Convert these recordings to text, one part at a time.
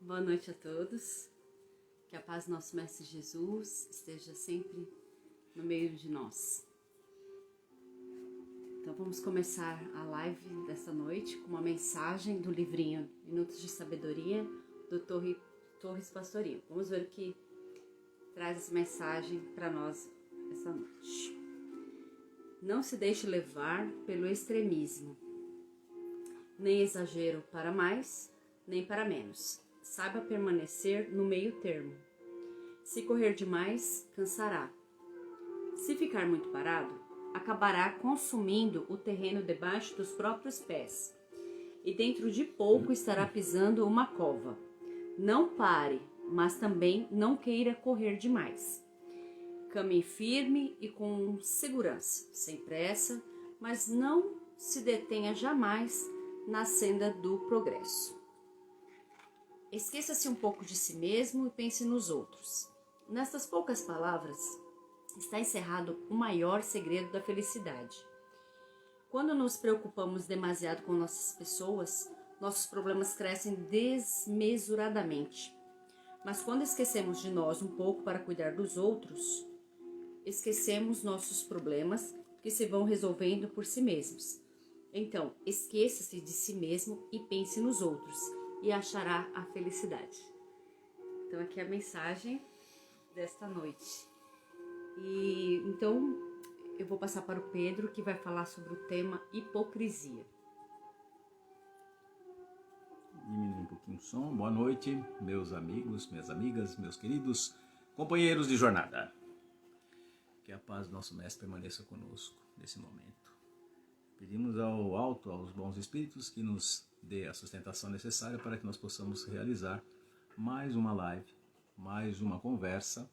Boa noite a todos, que a paz do nosso Mestre Jesus esteja sempre no meio de nós. Então vamos começar a live desta noite com uma mensagem do livrinho Minutos de Sabedoria, do Torres Pastorinho. Vamos ver o que traz essa mensagem para nós essa noite. Não se deixe levar pelo extremismo, nem exagero para mais, nem para menos. Saiba permanecer no meio termo. Se correr demais, cansará. Se ficar muito parado, acabará consumindo o terreno debaixo dos próprios pés. E dentro de pouco estará pisando uma cova. Não pare, mas também não queira correr demais. Caminhe firme e com segurança, sem pressa, mas não se detenha jamais na senda do progresso. Esqueça-se um pouco de si mesmo e pense nos outros. Nestas poucas palavras está encerrado o maior segredo da felicidade. Quando nos preocupamos demasiado com nossas pessoas, nossos problemas crescem desmesuradamente. Mas quando esquecemos de nós um pouco para cuidar dos outros, esquecemos nossos problemas que se vão resolvendo por si mesmos. Então, esqueça-se de si mesmo e pense nos outros, e achará a felicidade. Então, aqui é a mensagem desta noite. E então, eu vou passar para o Pedro, que vai falar sobre o tema hipocrisia. Diminui um pouquinho o som. Boa noite, meus amigos, minhas amigas, meus queridos companheiros de jornada. Que a paz do nosso Mestre permaneça conosco nesse momento. Pedimos ao alto, aos bons espíritos, que nos dê a sustentação necessária para que nós possamos realizar mais uma live, mais uma conversa,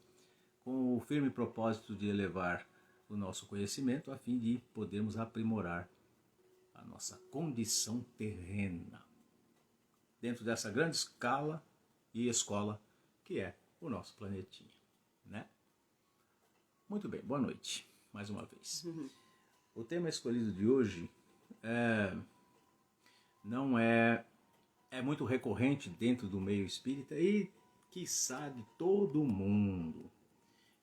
com o firme propósito de elevar o nosso conhecimento a fim de podermos aprimorar a nossa condição terrena dentro dessa grande escala e escola que é o nosso planetinha, né? Muito bem, boa noite, mais uma vez. O tema escolhido de hoje é muito recorrente dentro do meio espírita e, quiçá, de todo mundo,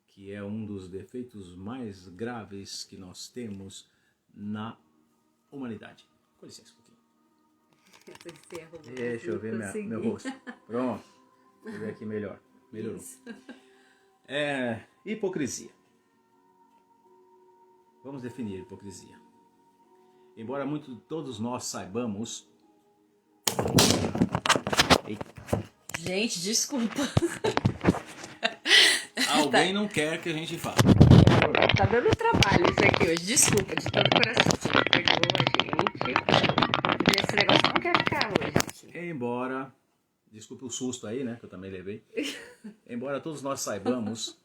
que é um dos defeitos mais graves que nós temos na humanidade. Com licença um pouquinho. Deixa eu ver meu rosto. Pronto. Deixa eu ver aqui melhor. Melhorou. Hipocrisia. Vamos definir hipocrisia. Embora todos nós saibamos... Eita. Gente, desculpa. Alguém não quer que a gente fale. Tá dando trabalho isso aqui hoje. Desculpa, de todo coração. Perdoa, gente. Esse negócio não quer ficar hoje aqui. Embora... Desculpe o susto aí, né? Que eu também levei. Embora todos nós saibamos...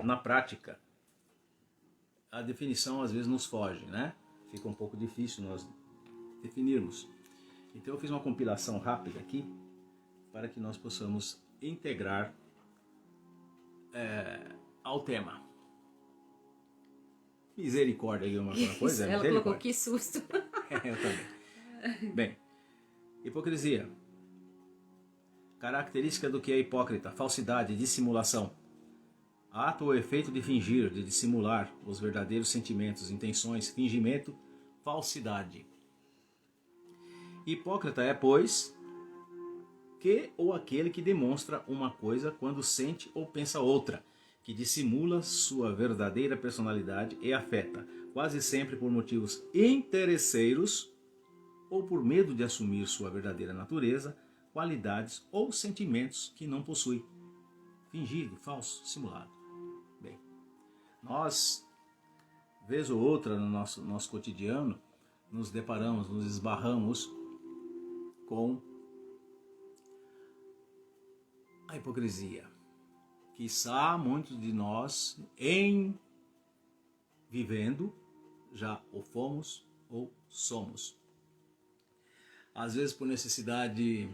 na prática, a definição às vezes nos foge, né? Fica um pouco difícil nós definirmos. Então eu fiz uma compilação rápida aqui para que nós possamos integrar ao tema. Misericórdia, alguma coisa? Ela colocou que susto. Eu também. Bem, hipocrisia. Característica do que é hipócrita: falsidade, dissimulação. Ato ou efeito de fingir, de dissimular os verdadeiros sentimentos, intenções, fingimento, falsidade. Hipócrita é, pois, que ou aquele que demonstra uma coisa quando sente ou pensa outra, que dissimula sua verdadeira personalidade e afeta, quase sempre por motivos interesseiros ou por medo de assumir sua verdadeira natureza, qualidades ou sentimentos que não possui. Fingido, falso, simulado. Bem, nós, vez ou outra no nosso cotidiano, nos deparamos, nos esbarramos com a hipocrisia. Quiçá muitos de nós, em vivendo, já o fomos ou somos. Às vezes por necessidade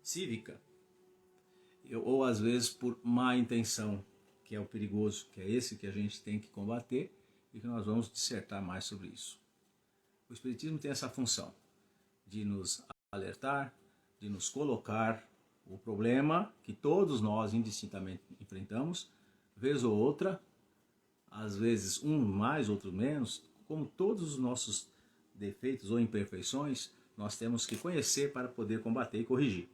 cívica, ou às vezes por má intenção, que é o perigoso, que é esse que a gente tem que combater e que nós vamos dissertar mais sobre isso. O Espiritismo tem essa função de nos alertar, de nos colocar o problema que todos nós indistintamente enfrentamos, vez ou outra, às vezes um mais, outro menos, como todos os nossos defeitos ou imperfeições, nós temos que conhecer para poder combater e corrigir.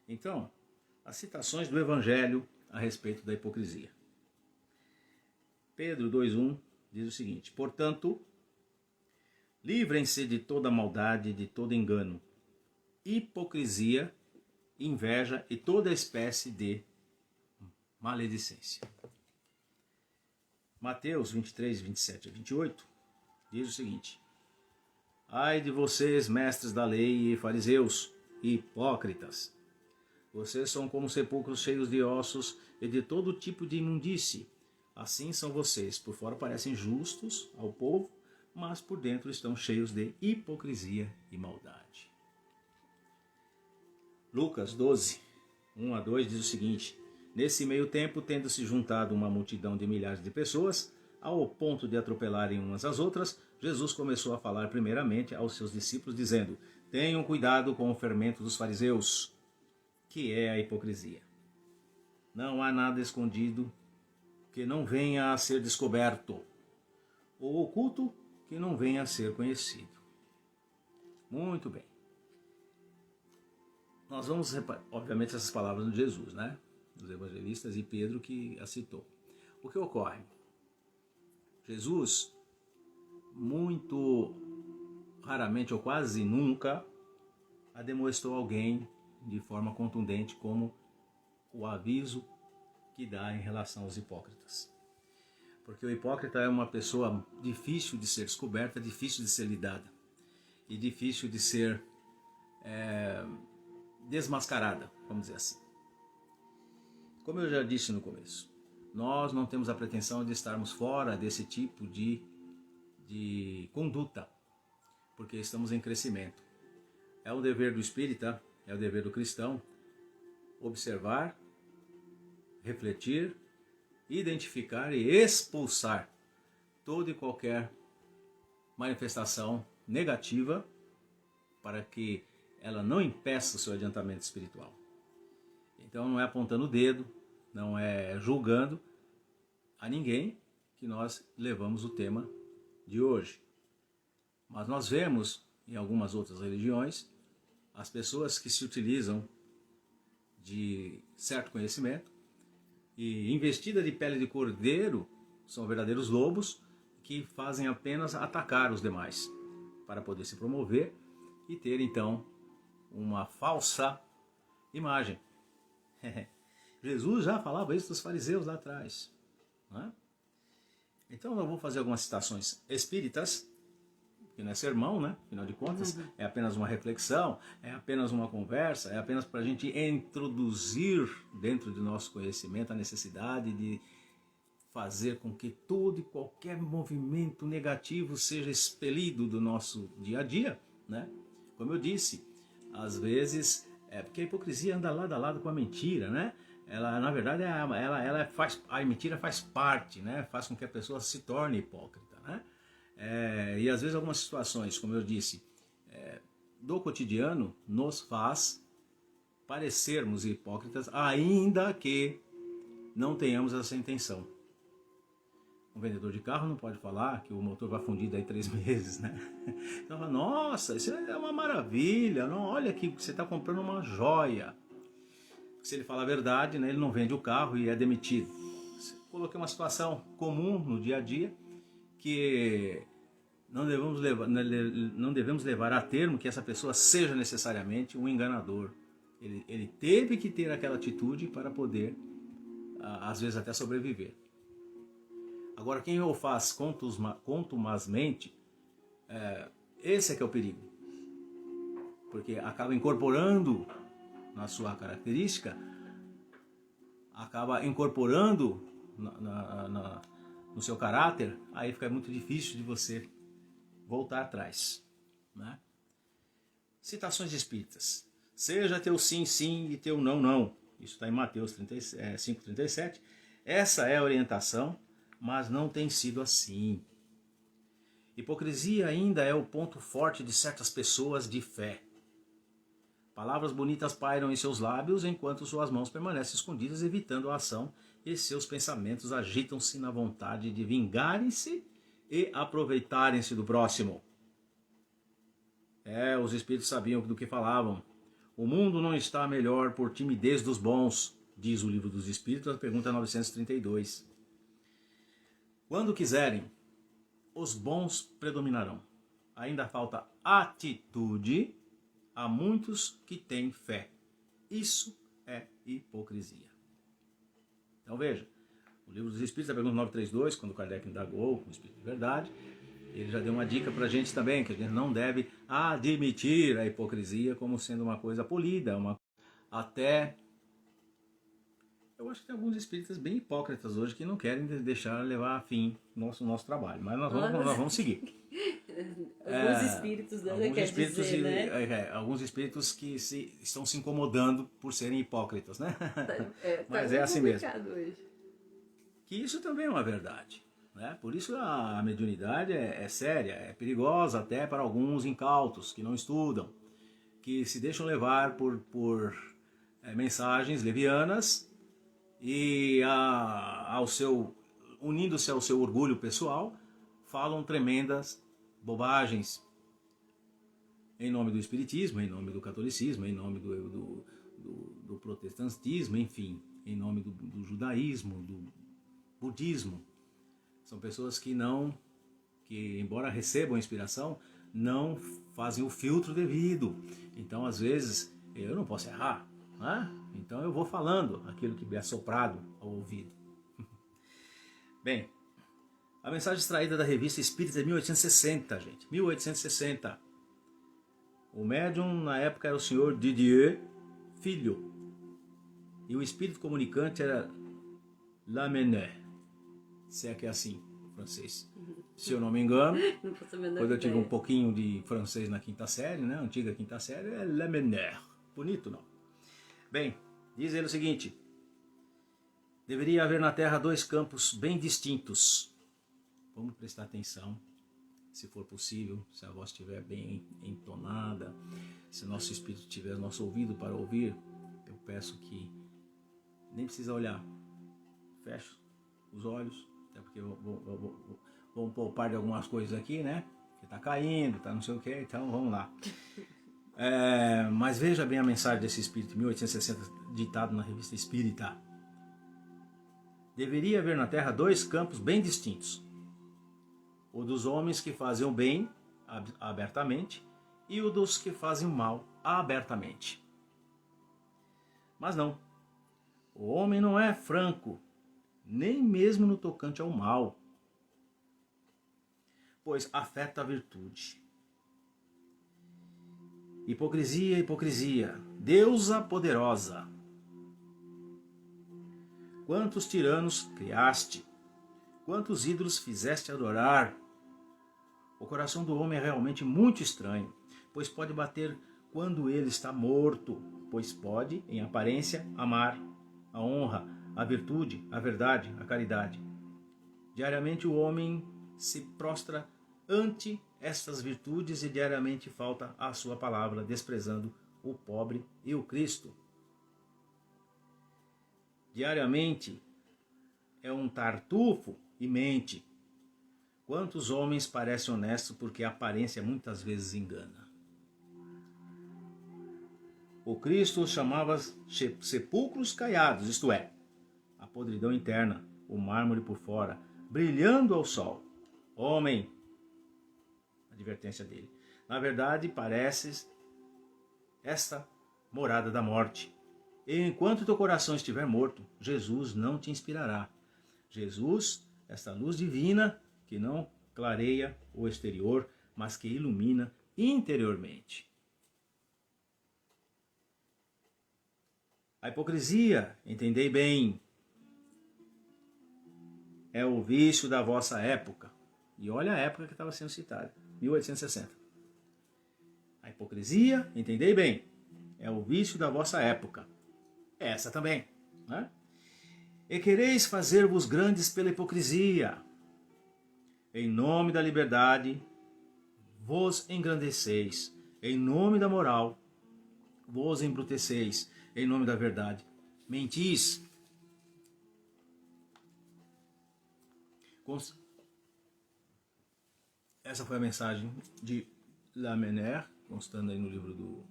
Então, as citações do Evangelho a respeito da hipocrisia. Pedro 2,1 diz o seguinte: portanto, livrem-se de toda maldade, de todo engano, hipocrisia, inveja e toda espécie de maledicência. Mateus 23, 27 a 28 diz o seguinte: ai de vocês, mestres da lei e fariseus, hipócritas! Vocês são como sepulcros cheios de ossos e de todo tipo de imundície. Assim são vocês, por fora parecem justos ao povo, mas por dentro estão cheios de hipocrisia e maldade. Lucas 12, 1 a 2 diz o seguinte: nesse meio tempo, tendo-se juntado uma multidão de milhares de pessoas, ao ponto de atropelarem umas às outras, Jesus começou a falar primeiramente aos seus discípulos, dizendo: tenham cuidado com o fermento dos fariseus, que é a hipocrisia. Não há nada escondido que não venha a ser descoberto, ou oculto que não venha a ser conhecido. Muito bem. Nós vamos, obviamente, essas palavras de Jesus, né? Dos evangelistas e Pedro que a citou. O que ocorre? Jesus, muito raramente ou quase nunca, ademoestou alguém de forma contundente como o aviso que dá em relação aos hipócritas. Porque o hipócrita é uma pessoa difícil de ser descoberta, difícil de ser lidada e difícil de ser desmascarada, vamos dizer assim. Como eu já disse no começo, nós não temos a pretensão de estarmos fora desse tipo de conduta, porque estamos em crescimento. É o dever do espírita, é o dever do cristão, observar, refletir, identificar e expulsar toda e qualquer manifestação negativa para que ela não impeça o seu adiantamento espiritual. Então não é apontando o dedo, não é julgando a ninguém que nós levamos o tema de hoje. Mas nós vemos em algumas outras religiões as pessoas que se utilizam de certo conhecimento e, investida de pele de cordeiro, são verdadeiros lobos que fazem apenas atacar os demais para poder se promover e ter então uma falsa imagem. Jesus já falava isso dos fariseus lá atrás, né? Então eu vou fazer algumas citações espíritas, que não é sermão, né? Afinal de contas, é apenas uma reflexão, é apenas uma conversa, é apenas para a gente introduzir dentro do nosso conhecimento a necessidade de fazer com que todo e qualquer movimento negativo seja expelido do nosso dia a dia, né? Como eu disse, às vezes, porque a hipocrisia anda lado a lado com a mentira, né? Ela, na verdade, a mentira faz parte, né? Faz com que a pessoa se torne hipócrita, né? E às vezes algumas situações, como eu disse, do cotidiano nos faz parecermos hipócritas, ainda que não tenhamos essa intenção. Um vendedor de carro não pode falar que o motor vai fundir daí 3 meses, né? Então, nossa, isso é uma maravilha, não, olha aqui, você está comprando uma joia. Se ele fala a verdade, né, ele não vende o carro e é demitido. Coloquei uma situação comum no dia a dia que não devemos levar a termo que essa pessoa seja necessariamente um enganador. Ele teve que ter aquela atitude para poder, às vezes, até sobreviver. Agora, quem o faz contumazmente, esse é que é o perigo. Porque acaba incorporando na sua característica, acaba incorporando no seu caráter, aí fica muito difícil de você voltar atrás, né? Citações espíritas. Seja teu sim, sim e teu não, não. Isso está em Mateus 5,37. Essa é a orientação, mas não tem sido assim. Hipocrisia ainda é o ponto forte de certas pessoas de fé. Palavras bonitas pairam em seus lábios, enquanto suas mãos permanecem escondidas, evitando a ação, e seus pensamentos agitam-se na vontade de vingarem-se e aproveitarem-se do próximo. Os espíritos sabiam do que falavam. O mundo não está melhor por timidez dos bons, diz o Livro dos Espíritos, pergunta 932. Quando quiserem, os bons predominarão. Ainda falta atitude a muitos que têm fé. Isso é hipocrisia. Então veja, o Livro dos Espíritos, a pergunta 932, quando Kardec indagou o Espírito de Verdade, ele já deu uma dica para a gente também, que a gente não deve admitir a hipocrisia como sendo uma coisa polida, até... Eu acho que tem alguns espíritas bem hipócritas hoje que não querem deixar levar a fim o nosso trabalho, mas nós vamos seguir. Alguns espíritos, né? Alguns espíritos, né? Alguns espíritos que estão se incomodando por serem hipócritas, né? Mas é assim mesmo. Hoje. Que isso também é uma verdade, né? Por isso a mediunidade é séria, é perigosa até para alguns incautos que não estudam, que se deixam levar por mensagens levianas e unindo-se ao seu orgulho pessoal, falam tremendas bobagens em nome do espiritismo, em nome do catolicismo, em nome do protestantismo, enfim, em nome do judaísmo, do budismo. São pessoas que embora recebam inspiração, não fazem o filtro devido. Então, às vezes, eu não posso errar, né? Então eu vou falando aquilo que me é soprado ao ouvido. Bem, a mensagem extraída da Revista Espírita de 1860, gente. 1860. O médium, na época, era o senhor Didier Filho. E o espírito comunicante era Lamennais. Se é que é assim, francês. Se eu não me engano, quando eu tive um pouquinho de francês na quinta série, né? Antiga quinta série, é Lamennais. Bonito, não? Bem, diz ele o seguinte: deveria haver na Terra dois campos bem distintos. Vamos prestar atenção, se for possível, se a voz estiver bem entonada, se nosso espírito tiver nosso ouvido para ouvir, eu peço que nem precisa olhar, feche os olhos, até porque vamos poupar de algumas coisas aqui, né? Que está caindo, está não sei o que, então vamos lá. Mas veja bem a mensagem desse espírito, 1860, ditado na Revista Espírita. Deveria haver na Terra dois campos bem distintos. O dos homens que fazem o bem abertamente e o dos que fazem o mal abertamente. Mas não. O homem não é franco, nem mesmo no tocante ao mal, pois afeta a virtude. Hipocrisia, hipocrisia, deusa poderosa. Quantos tiranos criaste? Quantos ídolos fizeste adorar? O coração do homem é realmente muito estranho, pois pode bater quando ele está morto, pois pode, em aparência, amar a honra, a virtude, a verdade, a caridade. Diariamente o homem se prostra ante estas virtudes e diariamente falta à sua palavra, desprezando o pobre e o Cristo. Diariamente é um tartufo e mente. Quantos homens parecem honestos porque a aparência muitas vezes engana. O Cristo os chamava sepulcros caiados, isto é, a podridão interna, o mármore por fora, brilhando ao sol. Homem, advertência dele, na verdade pareces esta morada da morte. E enquanto teu coração estiver morto, Jesus não te inspirará. Jesus, esta luz divina que não clareia o exterior, mas que ilumina interiormente. A hipocrisia, entendei bem, é o vício da vossa época. E olha a época que estava sendo citada, 1860. A hipocrisia, entendei bem, é o vício da vossa época. Essa também, né? E quereis fazer-vos grandes pela hipocrisia. Em nome da liberdade, vos engrandeceis em nome da moral, vos embruteceis em nome da verdade, mentis. Essa foi a mensagem de Lamennais, constando aí no livro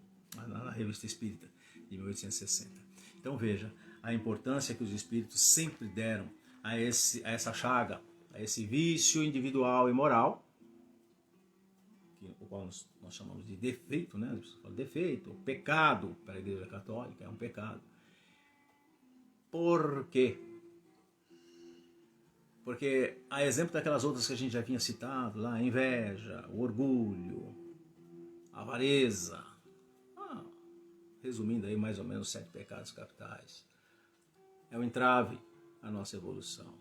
na Revista Espírita, de 1860. Então veja a importância que os espíritos sempre deram a essa chaga, a esse vício individual e moral, o qual nós chamamos de defeito, né? Defeito, pecado para a Igreja Católica, é um pecado. Por quê? Porque, a exemplo daquelas outras que a gente já tinha citado lá, a inveja, o orgulho, a avareza, resumindo aí mais ou menos 7 pecados capitais, é um entrave à nossa evolução.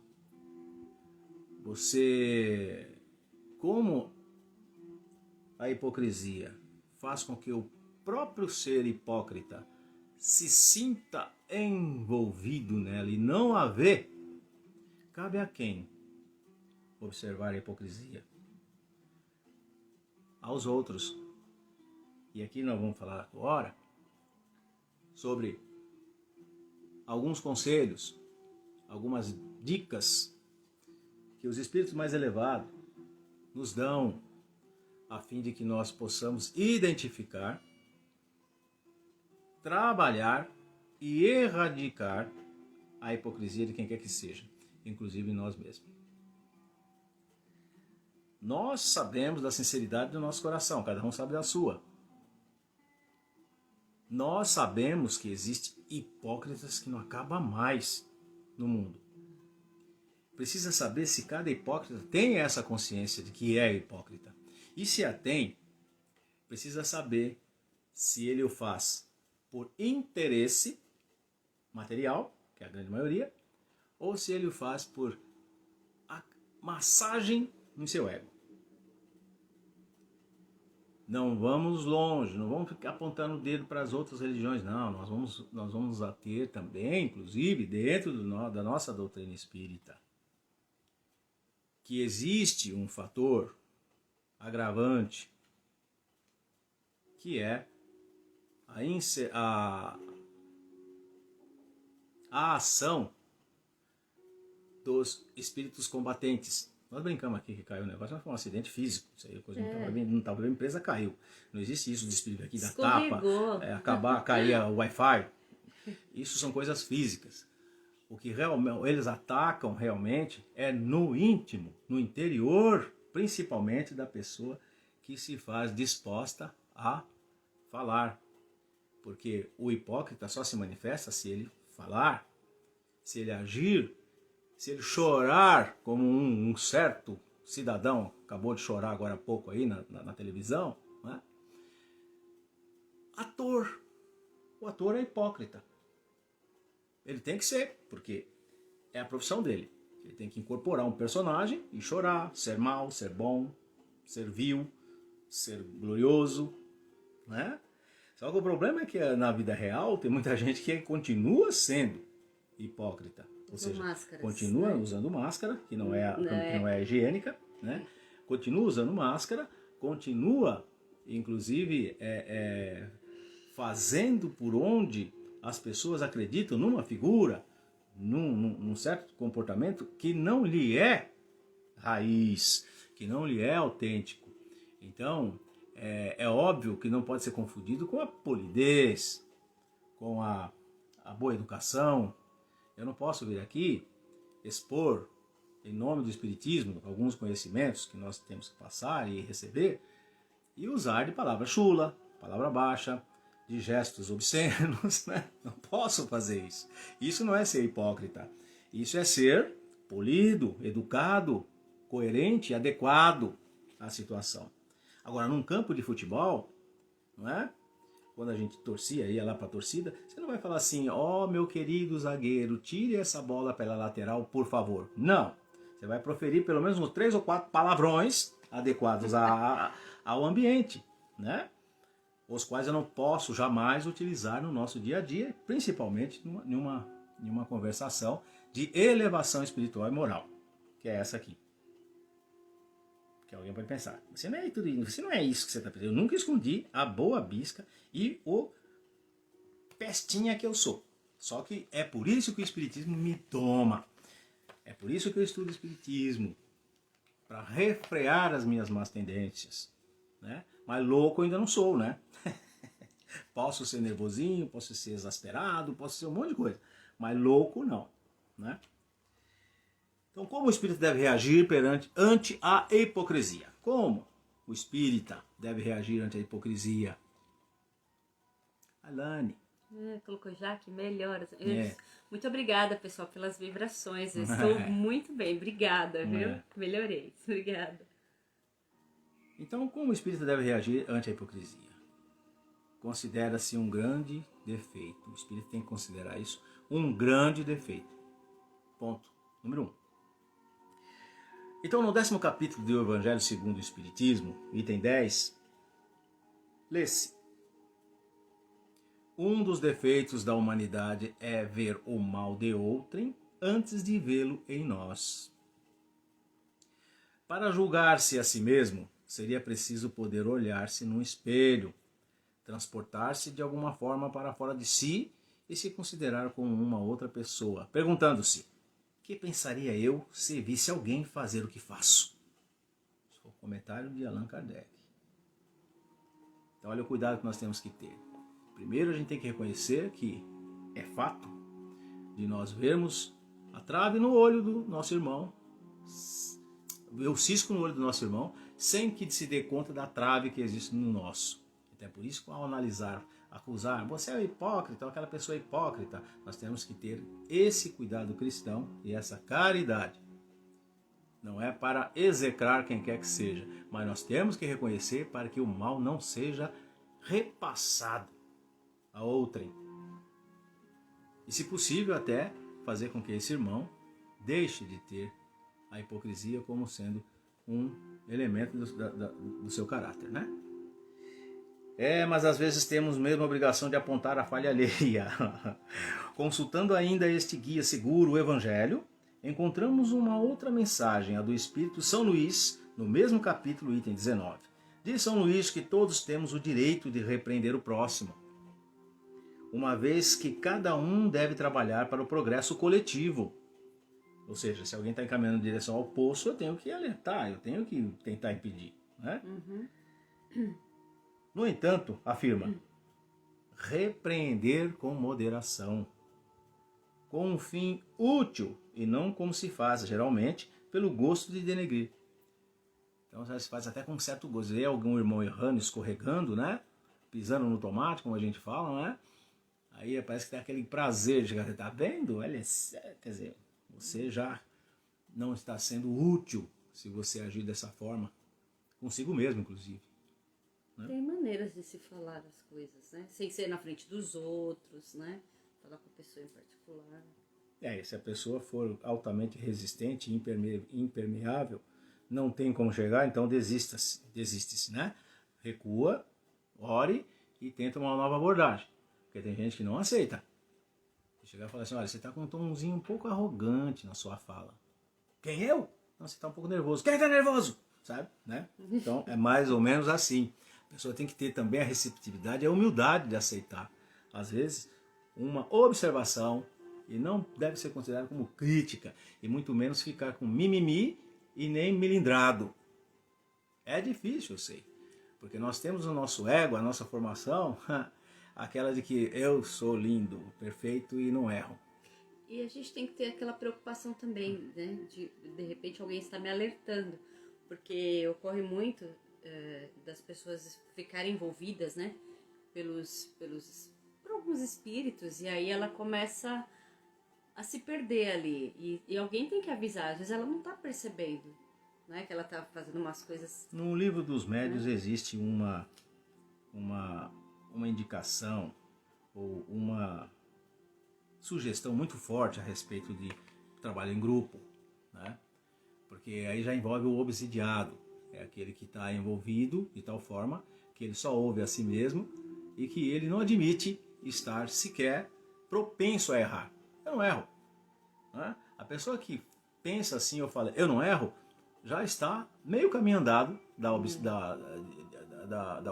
Como a hipocrisia faz com que o próprio ser hipócrita se sinta envolvido nela e não a vê, cabe a quem observar a hipocrisia? Aos outros. E aqui nós vamos falar agora sobre alguns conselhos, algumas dicas que os espíritos mais elevados nos dão a fim de que nós possamos identificar, trabalhar e erradicar a hipocrisia de quem quer que seja, inclusive nós mesmos. Nós sabemos da sinceridade do nosso coração, cada um sabe da sua. Nós sabemos que existem hipócritas que não acabam mais no mundo. Precisa saber se cada hipócrita tem essa consciência de que é hipócrita. E se a tem, precisa saber se ele o faz por interesse material, que é a grande maioria, ou se ele o faz por massagem no seu ego. Não vamos longe, não vamos ficar apontando o dedo para as outras religiões, não. Nós vamos ater também, inclusive, dentro da nossa doutrina espírita, que existe um fator agravante, que é a ação dos espíritos combatentes. Nós brincamos aqui que caiu o negócio, mas foi um acidente físico. Isso aí, coisa não estava bem, a empresa caiu. Não existe isso de espírito aqui da tapa, cair o Wi-Fi. Isso são coisas físicas. O que eles atacam realmente é no íntimo, no interior, principalmente da pessoa que se faz disposta a falar. Porque o hipócrita só se manifesta se ele falar, se ele agir, se ele chorar, como um certo cidadão acabou de chorar agora há pouco aí na televisão, né? Ator. O ator é hipócrita. Ele tem que ser, porque é a profissão dele. Ele tem que incorporar um personagem e chorar, ser mau, ser bom, ser vil, ser glorioso, né? Só que o problema é que na vida real tem muita gente que continua sendo hipócrita. Ou seja, continua usando máscara, que não é higiênica, né? Continua usando máscara, continua, inclusive, fazendo por onde as pessoas acreditam numa figura, num certo comportamento que não lhe é raiz, que não lhe é autêntico. Então, é óbvio que não pode ser confundido com a polidez, com a boa educação. Eu não posso vir aqui expor, em nome do Espiritismo, alguns conhecimentos que nós temos que passar e receber, e usar de palavra chula, palavra baixa, de gestos obscenos, né? Não posso fazer isso. Isso não é ser hipócrita. Isso é ser polido, educado, coerente, adequado à situação. Agora, num campo de futebol, não é? Quando a gente torcia, ia lá para a torcida, você não vai falar assim, meu querido zagueiro, tire essa bola pela lateral, por favor. Não. Você vai proferir pelo menos uns 3 ou 4 palavrões adequados ao ambiente, né? Os quais eu não posso jamais utilizar no nosso dia a dia, principalmente em uma conversação de elevação espiritual e moral, que é essa aqui. Porque alguém pode pensar, você não é tudo isso, você não é isso que você está pensando. Eu nunca escondi a boa bisca e o pestinha que eu sou. Só que é por isso que o Espiritismo me toma. É por isso que eu estudo Espiritismo. Para refrear as minhas más tendências. Né? Mas louco eu ainda não sou, né? Posso ser nervosinho, posso ser exasperado, posso ser um monte de coisa. Mas louco não. Né? Então, como o espírito deve reagir ante a hipocrisia? Como o espírita deve reagir ante a hipocrisia? Alane. Colocou Jaque, melhoras. Muito obrigada, pessoal, pelas vibrações. Eu estou muito bem. Obrigada, viu? Melhorei. Obrigada. Então, como o espírito deve reagir ante a hipocrisia? Considera-se um grande defeito. O espírito tem que considerar isso um grande defeito. Ponto. Número 1. Então, no 10º capítulo do Evangelho segundo o Espiritismo, item 10, lê-se: um dos defeitos da humanidade é ver o mal de outrem antes de vê-lo em nós. Para julgar-se a si mesmo, seria preciso poder olhar-se num espelho, transportar-se de alguma forma para fora de si e se considerar como uma outra pessoa, perguntando-se: que pensaria eu se visse alguém fazer o que faço? Esse foi o comentário de Allan Kardec. Então olha o cuidado que nós temos que ter. Primeiro a gente tem que reconhecer que é fato de nós vermos a trave no olho do nosso irmão, ver o cisco no olho do nosso irmão, sem que se dê conta da trave que existe no nosso. Até por isso, ao analisar, acusar, você é hipócrita, ou aquela pessoa é hipócrita, nós temos que ter esse cuidado cristão e essa caridade. Não é para execrar quem quer que seja, mas nós temos que reconhecer para que o mal não seja repassado a outrem. E, se possível, até fazer com que esse irmão deixe de ter a hipocrisia como sendo um elemento do seu caráter, né? Mas às vezes temos mesmo a obrigação de apontar a falha alheia. Consultando ainda este guia seguro, o Evangelho, encontramos uma outra mensagem, a do Espírito São Luís, no mesmo capítulo, item 19. Diz São Luís que todos temos o direito de repreender o próximo, uma vez que cada um deve trabalhar para o progresso coletivo. Ou seja, se alguém está encaminhando em direção ao poço, eu tenho que alertar, eu tenho que tentar impedir. Né? No entanto, afirma, repreender com moderação, com um fim útil e não como se faz, geralmente, pelo gosto de denegrir. Então, se faz até com um certo gosto. Vê algum irmão errando, escorregando, né? Pisando no tomate, como a gente fala, né? Aí parece que tem aquele prazer de chegar, tá vendo? Olha, quer dizer, você já não está sendo útil se você agir dessa forma, consigo mesmo, inclusive. Né? Tem maneiras de se falar as coisas, né? Sem ser na frente dos outros, né? Falar com a pessoa em particular. Se a pessoa for altamente resistente, impermeável, não tem como chegar, então desiste-se, né? Recua, ore e tenta uma nova abordagem. Porque tem gente que não aceita. Chegar e falar assim, olha, você está com um tomzinho um pouco arrogante na sua fala. Quem, eu? Não, você está um pouco nervoso. Quem está nervoso? Sabe? Né? Então, é mais ou menos assim. A pessoa tem que ter também a receptividade e a humildade de aceitar. Às vezes, uma observação, e não deve ser considerada como crítica, e muito menos ficar com mimimi e nem melindrado. É difícil, eu sei. Porque nós temos o nosso ego, a nossa formação, aquela de que eu sou lindo, perfeito e não erro. E a gente tem que ter aquela preocupação também, né? De repente alguém está me alertando. Porque ocorre muito das pessoas ficarem envolvidas, né? Por alguns espíritos. E aí ela começa a se perder ali. E alguém tem que avisar. Às vezes ela não está percebendo, né? Que ela está fazendo umas coisas... No livro dos médiuns existe uma indicação ou uma sugestão muito forte a respeito de trabalho em grupo, né? Porque aí já envolve o obsidiado, é aquele que está envolvido de tal forma que ele só ouve a si mesmo e que ele não admite estar sequer propenso a errar. Eu não erro. Né? A pessoa que pensa assim, eu falo, eu não erro, já está meio caminho andado da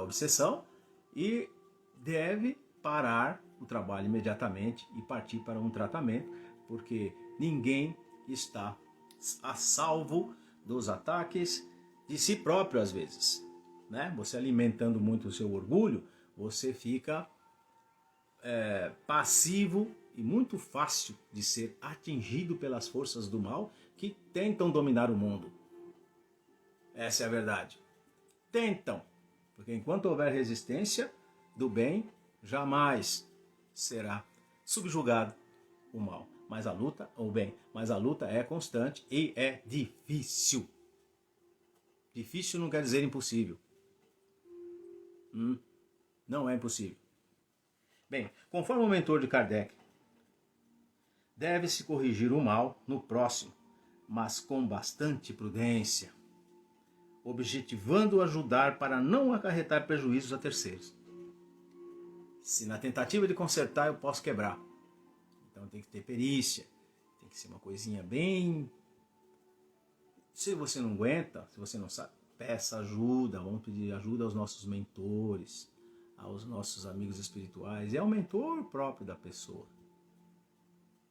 obsessão e deve parar o trabalho imediatamente e partir para um tratamento, porque ninguém está a salvo dos ataques de si próprio às vezes, né? Você alimentando muito o seu orgulho, você fica passivo e muito fácil de ser atingido pelas forças do mal que tentam dominar o mundo. Essa é a verdade. Tentam, porque enquanto houver resistência do bem, jamais será subjugado o mal. Mas a luta, mas a luta é constante e é difícil. Difícil não quer dizer impossível. Não é impossível. Bem, conforme o mentor de Kardec, deve-se corrigir o mal no próximo, mas com bastante prudência, objetivando ajudar para não acarretar prejuízos a terceiros. Se na tentativa de consertar eu posso quebrar, então tem que ter perícia, tem que ser uma coisinha bem... Se você não aguenta, se você não sabe, peça ajuda, vamos pedir ajuda aos nossos mentores, aos nossos amigos espirituais, é o mentor próprio da pessoa.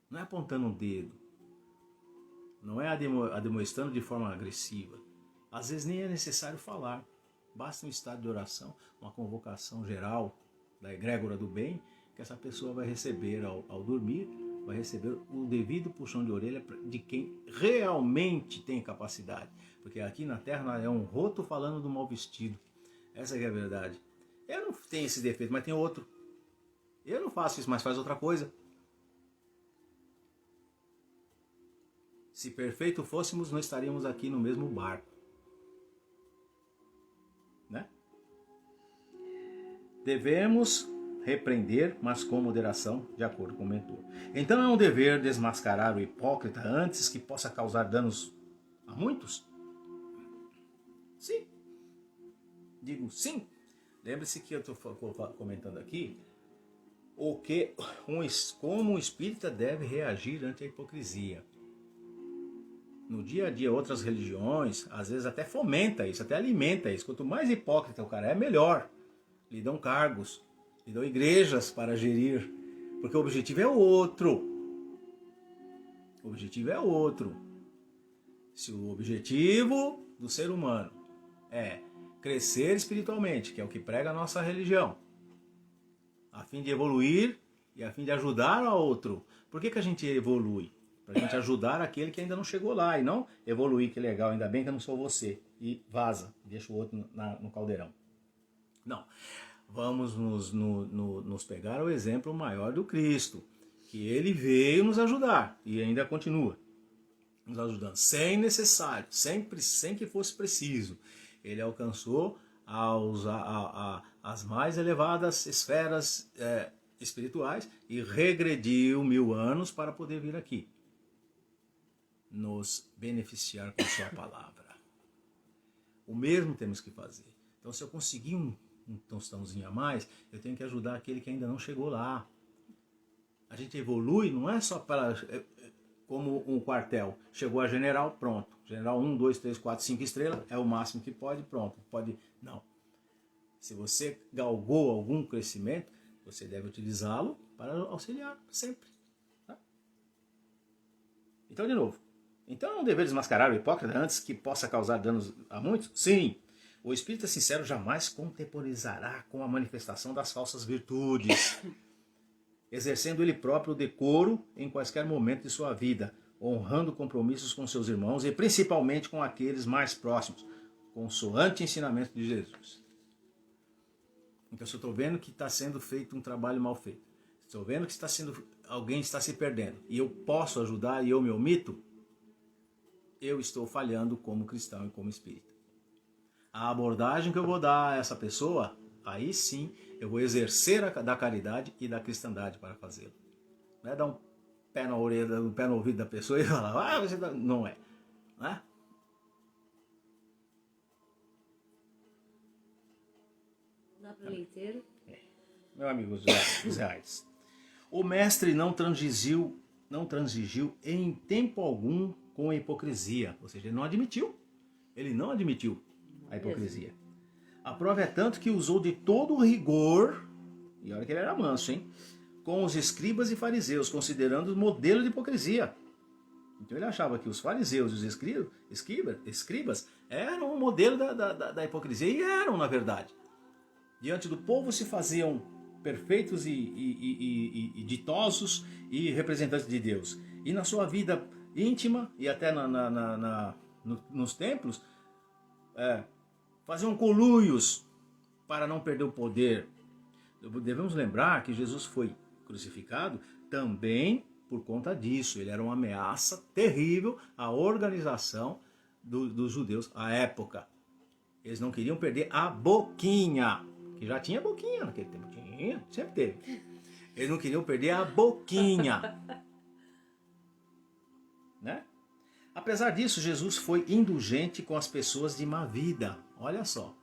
Não é apontando um dedo, não é admoestando de forma agressiva. Às vezes nem é necessário falar, basta um estado de oração, uma convocação geral da egrégora do bem, que essa pessoa vai receber ao dormir, vai receber o devido puxão de orelha de quem realmente tem capacidade. Porque aqui na Terra é um roto falando do mal vestido. Essa é a verdade. Eu não tenho esse defeito, mas tem outro. Eu não faço isso, mas faz outra coisa. Se perfeito fôssemos, não estaríamos aqui no mesmo barco. Né? Devemos repreender, mas com moderação, de acordo com o mentor. Então é um dever desmascarar o hipócrita antes que possa causar danos a muitos? Sim. Digo sim. Lembre-se que eu estou comentando aqui como o espírita deve reagir ante a hipocrisia. No dia a dia, outras religiões, às vezes até fomenta isso, até alimenta isso. Quanto mais hipócrita o cara é, melhor. Lhe dão cargos, lhe dão igrejas para gerir, porque o objetivo é outro. O objetivo é outro. Se o objetivo do ser humano é crescer espiritualmente, que é o que prega a nossa religião, a fim de evoluir e a fim de ajudar ao outro. Por que a gente evolui? Para a gente ajudar aquele que ainda não chegou lá, e não evoluir, que legal, ainda bem que eu não sou você, e vaza, deixa o outro no caldeirão. Não, vamos nos pegar o exemplo maior do Cristo, que ele veio nos ajudar, e ainda continua nos ajudando, sem necessário, sempre, sem que fosse preciso. Ele alcançou as mais elevadas esferas espirituais e regrediu 1000 anos para poder vir aqui nos beneficiar com sua palavra. O mesmo temos que fazer. Então, se eu conseguir um tostãozinho a mais, eu tenho que ajudar aquele que ainda não chegou lá. A gente evolui, não é só para... como um quartel. Chegou a general, pronto. General 1, 2, 3, 4, 5 estrelas, é o máximo que pode, pronto. Pode, não. Se você galgou algum crescimento, você deve utilizá-lo para auxiliar sempre. Tá? Então, de novo. Então é um dever desmascarar o hipócrita antes que possa causar danos a muitos? Sim. O espírita sincero jamais contemporizará com a manifestação das falsas virtudes, exercendo ele próprio o decoro em quaisquer momento de sua vida, honrando compromissos com seus irmãos e principalmente com aqueles mais próximos, consoante o ensinamento de Jesus. Então, se eu estou vendo que está sendo feito um trabalho mal feito, se estou vendo que alguém está se perdendo, e eu posso ajudar e eu me omito, eu estou falhando como cristão e como espírita. A abordagem que eu vou dar a essa pessoa, aí sim, eu vou exercer da caridade e da cristandade para fazê-lo. Não é dar um pé na orelha, um pé no ouvido da pessoa e falar, você tá... não é. Não é? Dá para ler inteiro? Meu amigo José Aires. O mestre não transigiu em tempo algum com a hipocrisia. Ou seja, ele não admitiu Ele não admitiu a hipocrisia. A prova é tanto que usou de todo o rigor, e olha que ele era manso, hein? Com os escribas e fariseus, considerando modelo de hipocrisia. Então ele achava que os fariseus e os escribas eram o modelo da hipocrisia, e eram, na verdade. Diante do povo se faziam perfeitos e ditosos e representantes de Deus. E na sua vida íntima e até nos templos, faziam conluios para não perder o poder. Devemos lembrar que Jesus foi crucificado também por conta disso. Ele era uma ameaça terrível à organização dos judeus à época. Eles não queriam perder a boquinha, que já tinha boquinha naquele tempo. Tinha, sempre teve. Eles não queriam perder a boquinha. Né? Apesar disso, Jesus foi indulgente com as pessoas de má vida. Olha só.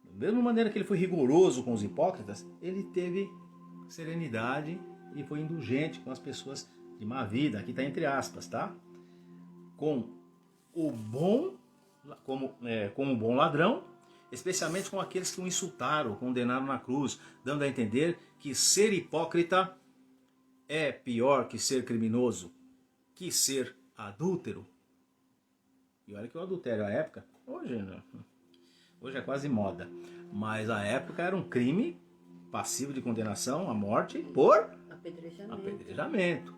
Da mesma maneira que ele foi rigoroso com os hipócritas, ele teve serenidade e foi indulgente com as pessoas de má vida. Aqui está entre aspas, tá? Com o bom, como um bom ladrão, especialmente com aqueles que o insultaram, condenaram na cruz, dando a entender que ser hipócrita é pior que ser criminoso, que ser adúltero. E olha que o adultério à época, hoje é quase moda, mas à época era um crime passivo de condenação à morte por apedrejamento.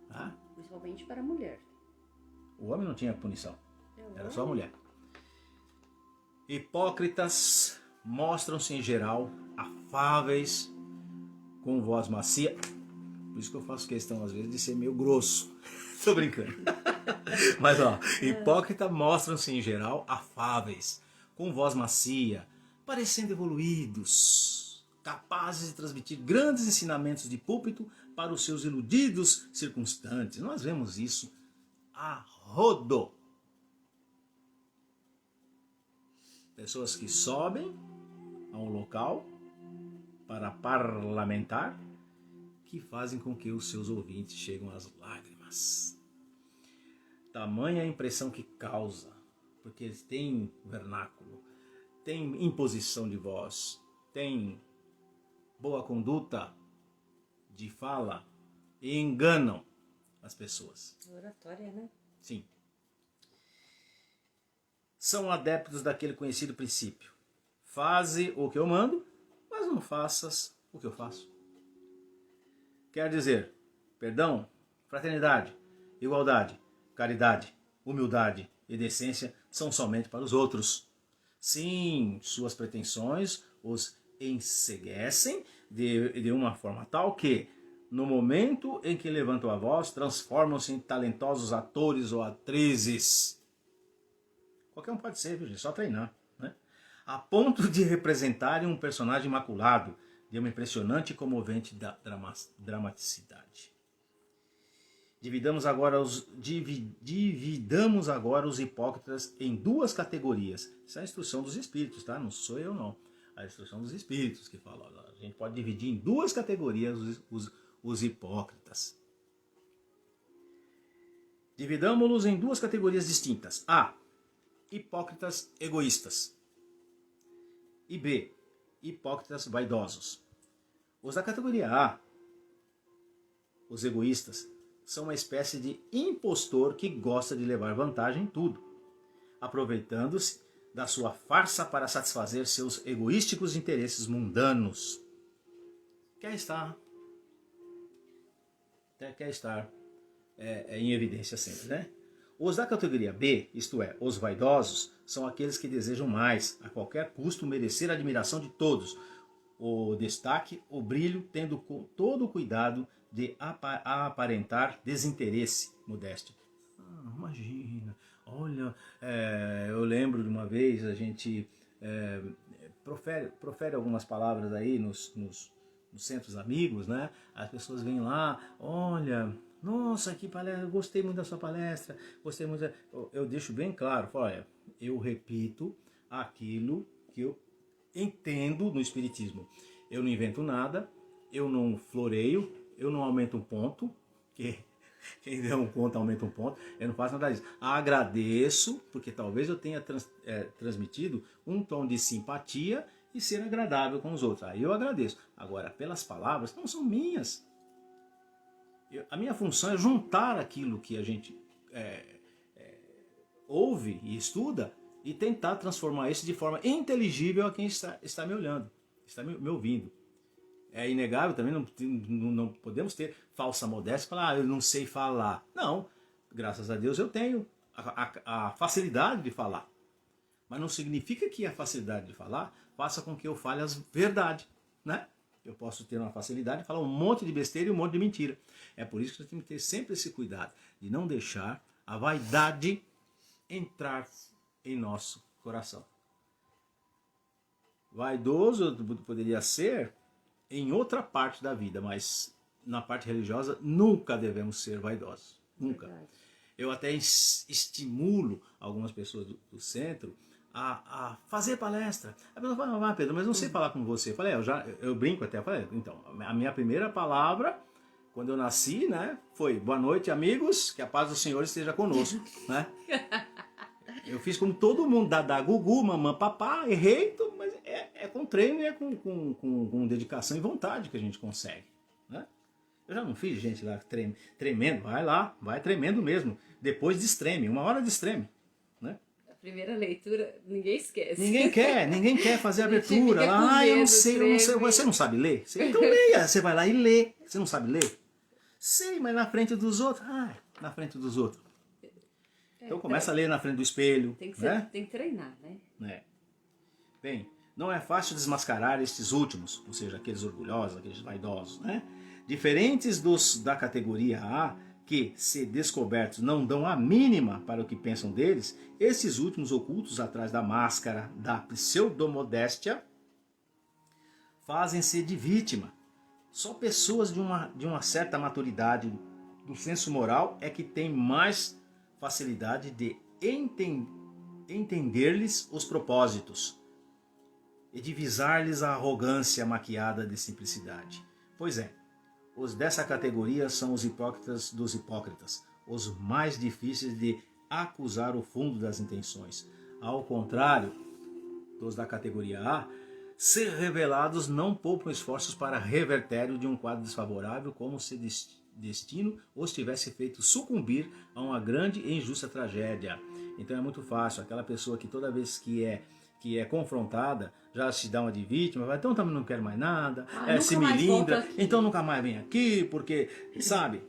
Tá? Principalmente para a mulher. O homem não tinha punição, era só a mulher. Hipócritas mostram-se em geral afáveis, com voz macia. Por isso que eu faço questão às vezes de ser meio grosso. Tô brincando. Mas hipócritas mostram-se em geral afáveis, com voz macia, parecendo evoluídos, capazes de transmitir grandes ensinamentos de púlpito para os seus iludidos circunstantes. Nós vemos isso a rodo. Pessoas que sobem a um local para parlamentar, que fazem com que os seus ouvintes cheguem às lágrimas. Tamanha a impressão que causa, porque eles têm vernáculo, têm imposição de voz, têm boa conduta de fala e enganam as pessoas. Oratória, né? Sim. São adeptos daquele conhecido princípio. Faze o que eu mando, mas não faças o que eu faço. Quer dizer, perdão, fraternidade, igualdade, caridade, humildade e decência são somente para os outros. Sim, suas pretensões os enceguecem de uma forma tal que, no momento em que levantam a voz, transformam-se em talentosos atores ou atrizes. Qualquer um pode ser, viu, gente? Só treinar, né? A ponto de representarem um personagem imaculado, de uma impressionante e comovente dramaticidade. Dividamos agora os hipócritas em duas categorias. Essa é a instrução dos espíritos, tá? Não sou eu, não. A instrução dos espíritos que fala. A gente pode dividir em duas categorias os hipócritas. Dividamos-los em duas categorias distintas. A. Hipócritas egoístas. E B. Hipócritas vaidosos. Os da categoria A, os egoístas, são uma espécie de impostor que gosta de levar vantagem em tudo, aproveitando-se da sua farsa para satisfazer seus egoísticos interesses mundanos. Quer estar em evidência sempre, né? Os da categoria B, isto é, os vaidosos, são aqueles que desejam mais, a qualquer custo, merecer a admiração de todos, o destaque, o brilho, tendo todo o cuidado de aparentar desinteresse, modéstia. Imagina, olha, eu lembro de uma vez a gente profere algumas palavras aí nos centros amigos, né? As pessoas vêm lá, olha, nossa, que palestra, eu gostei muito da sua palestra, gostei muito. Eu deixo bem claro, olha, eu repito aquilo que eu entendo no Espiritismo. Eu não invento nada, eu não floreio, eu não aumento um ponto, que Quem der um ponto aumenta um ponto. Eu não faço nada disso. Agradeço, porque talvez eu tenha transmitido um tom de simpatia e ser agradável com os outros. Aí eu agradeço. Agora, pelas palavras, não são minhas. A minha função é juntar aquilo que a gente ouve e estuda e tentar transformar isso de forma inteligível a quem está me olhando, está me ouvindo. É inegável também, não podemos ter falsa modéstia e falar, eu não sei falar. Não, graças a Deus eu tenho a facilidade de falar. Mas não significa que a facilidade de falar faça com que eu fale as verdades, né? Eu posso ter uma facilidade de falar um monte de besteira e um monte de mentira. É por isso que nós temos que ter sempre esse cuidado de não deixar a vaidade entrar em nosso coração. Vaidoso poderia ser em outra parte da vida, mas na parte religiosa nunca devemos ser vaidosos. Nunca. Verdade. Eu até estimulo algumas pessoas do centro a fazer palestra. A pessoa fala, Pedro, mas não sei falar com você. Eu falei, eu brinco até. Eu falei, então, a minha primeira palavra, quando eu nasci, né, foi boa noite, amigos, que a paz do Senhor esteja conosco, né? Eu fiz como todo mundo, da gugu, mamã, papá, errei, mas é com treino e é com dedicação e vontade que a gente consegue, né? Eu já não fiz gente lá tremendo, vai lá, vai tremendo mesmo. Depois destreme, 1 hora destreme, né? A primeira leitura, ninguém esquece. Ninguém quer fazer a abertura. Lá, eu não sei. Você não sabe ler? Então leia, você vai lá e lê. Você não sabe ler? Sei, mas na frente dos outros. Na frente dos outros. Então começa a ler na frente do espelho. Tem que, né? Tem que treinar, né? Bem, não é fácil desmascarar estes últimos, ou seja, aqueles orgulhosos, aqueles vaidosos, né? Diferentes dos da categoria A, que, se descobertos, não dão a mínima para o que pensam deles, esses últimos ocultos atrás da máscara da pseudomodéstia fazem-se de vítima. Só pessoas de uma certa maturidade do senso moral é que têm mais facilidade de entender-lhes os propósitos e divisar-lhes a arrogância maquiada de simplicidade. Pois é, os dessa categoria são os hipócritas dos hipócritas, os mais difíceis de acusar o fundo das intenções. Ao contrário dos da categoria A, ser revelados não poupam esforços para revertério de um quadro desfavorável, como se destino os tivesse feito sucumbir a uma grande e injusta tragédia. Então é muito fácil, aquela pessoa que toda vez que é confrontada, já se dá uma de vítima, vai, então também não quero mais nada, se milindra, então nunca mais vem aqui, porque, sabe,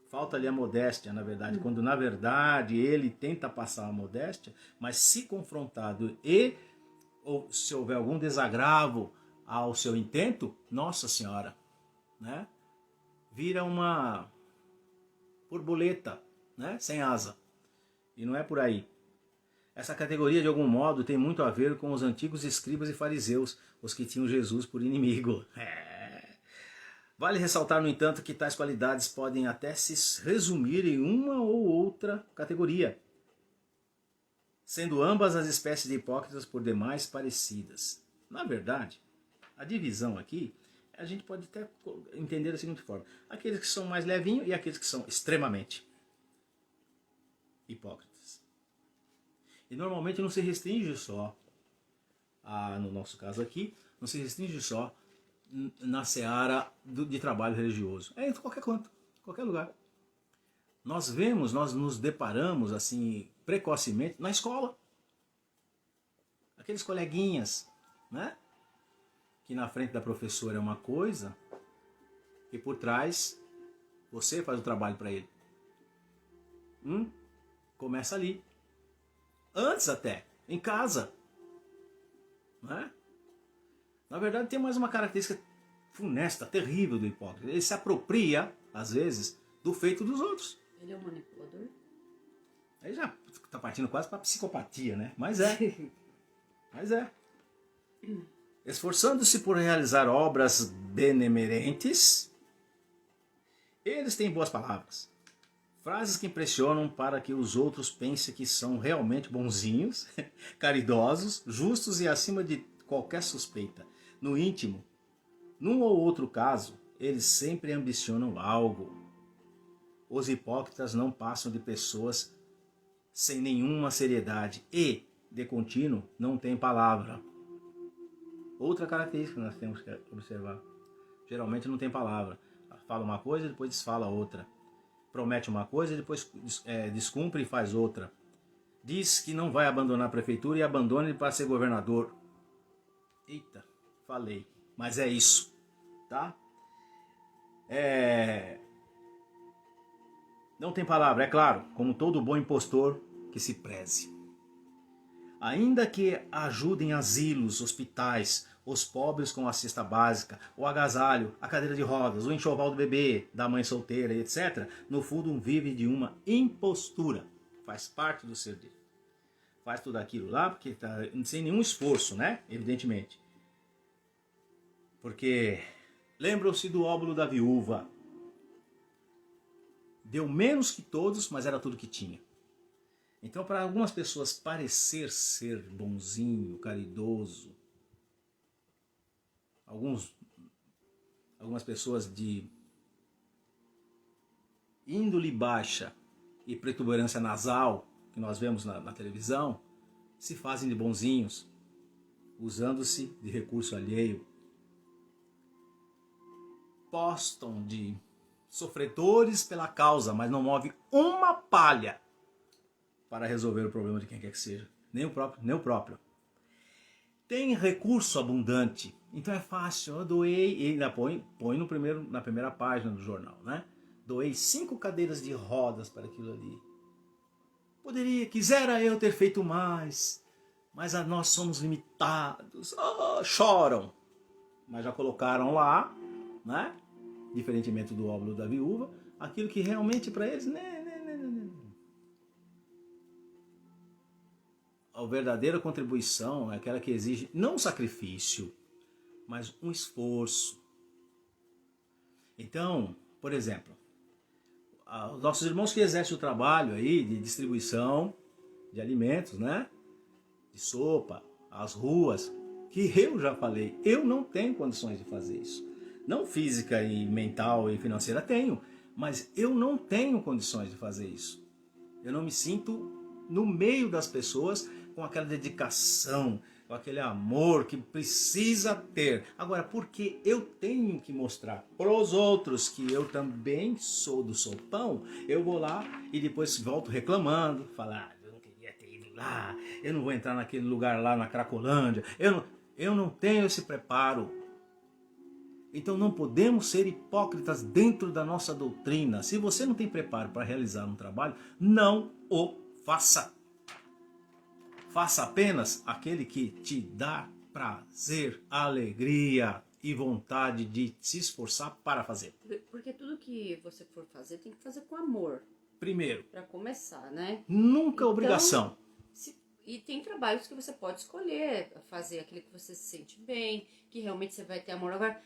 falta ali a modéstia, na verdade, quando na verdade ele tenta passar a modéstia, mas se confrontado ou se houver algum desagravo ao seu intento, nossa senhora, né, vira uma borboleta, né, sem asa, e não é por aí. Essa categoria, de algum modo, tem muito a ver com os antigos escribas e fariseus, os que tinham Jesus por inimigo. Vale ressaltar, no entanto, que tais qualidades podem até se resumir em uma ou outra categoria, sendo ambas as espécies de hipócritas por demais parecidas. Na verdade, a divisão aqui, a gente pode até entender da seguinte forma: aqueles que são mais levinhos e aqueles que são extremamente hipócritas. E normalmente não se restringe só, no nosso caso aqui, não se restringe só na seara de trabalho religioso. É em qualquer canto, qualquer lugar. Nós nos deparamos assim precocemente na escola. Aqueles coleguinhas, né? Que na frente da professora é uma coisa e por trás você faz o trabalho para ele. Começa ali. Antes até, em casa. Né? Na verdade tem mais uma característica funesta, terrível do hipócrita. Ele se apropria, às vezes, do feito dos outros. Ele é um manipulador? Aí já está partindo quase para psicopatia, né? Mas é. Mas é. Esforçando-se por realizar obras benemerentes, eles têm boas palavras. Frases que impressionam para que os outros pensem que são realmente bonzinhos, caridosos, justos e acima de qualquer suspeita. No íntimo, num ou outro caso, eles sempre ambicionam algo. Os hipócritas não passam de pessoas sem nenhuma seriedade e, de contínuo, não tem palavra. Outra característica que nós temos que observar. Geralmente não tem palavra. Fala uma coisa e depois desfala outra. Promete uma coisa e depois descumpre e faz outra. Diz que não vai abandonar a prefeitura e abandona ele para ser governador. Eita, falei. Mas é isso, tá? Não tem palavra, é claro, como todo bom impostor que se preze. Ainda que ajudem asilos, hospitais, os pobres com a cesta básica, o agasalho, a cadeira de rodas, o enxoval do bebê, da mãe solteira, etc., no fundo vive de uma impostura. Faz parte do ser dele. Faz tudo aquilo lá porque está sem nenhum esforço, né? Evidentemente. Porque lembram-se do óbolo da viúva. Deu menos que todos, mas era tudo que tinha. Então, para algumas pessoas parecer ser bonzinho, caridoso, algumas pessoas de índole baixa e protuberância nasal, que nós vemos na televisão, se fazem de bonzinhos, usando-se de recurso alheio. Postam de sofredores pela causa, mas não move uma palha para resolver o problema de quem quer que seja, nem o próprio. Tem recurso abundante, então é fácil. Eu doei, e ainda põe na primeira página do jornal, né? Doei 5 cadeiras de rodas para aquilo ali. Quisera eu ter feito mais, mas nós somos limitados. Choram. Mas já colocaram lá, né? Diferentemente do óbolo da viúva, aquilo que realmente para eles, A verdadeira contribuição é aquela que exige não um sacrifício, mas um esforço. Então, por exemplo, os nossos irmãos que exercem o trabalho aí de distribuição de alimentos, né? De sopa, as ruas, que eu já falei, eu não tenho condições de fazer isso. Não física e mental e financeira tenho, mas eu não tenho condições de fazer isso. Eu não me sinto no meio das pessoas com aquela dedicação, com aquele amor que precisa ter. Agora, porque eu tenho que mostrar para os outros que eu também sou do sopão, eu vou lá e depois volto reclamando, falar, eu não queria ter ido lá, eu não vou entrar naquele lugar lá na Cracolândia, eu não tenho esse preparo. Então não podemos ser hipócritas dentro da nossa doutrina. Se você não tem preparo para realizar um trabalho, não o faça. Faça apenas aquele que te dá prazer, alegria e vontade de se esforçar para fazer. Porque tudo que você for fazer, tem que fazer com amor. Primeiro. Para começar, né? Nunca obrigação. E tem trabalhos que você pode escolher, fazer aquilo que você se sente bem, que realmente você vai ter amor. Agora,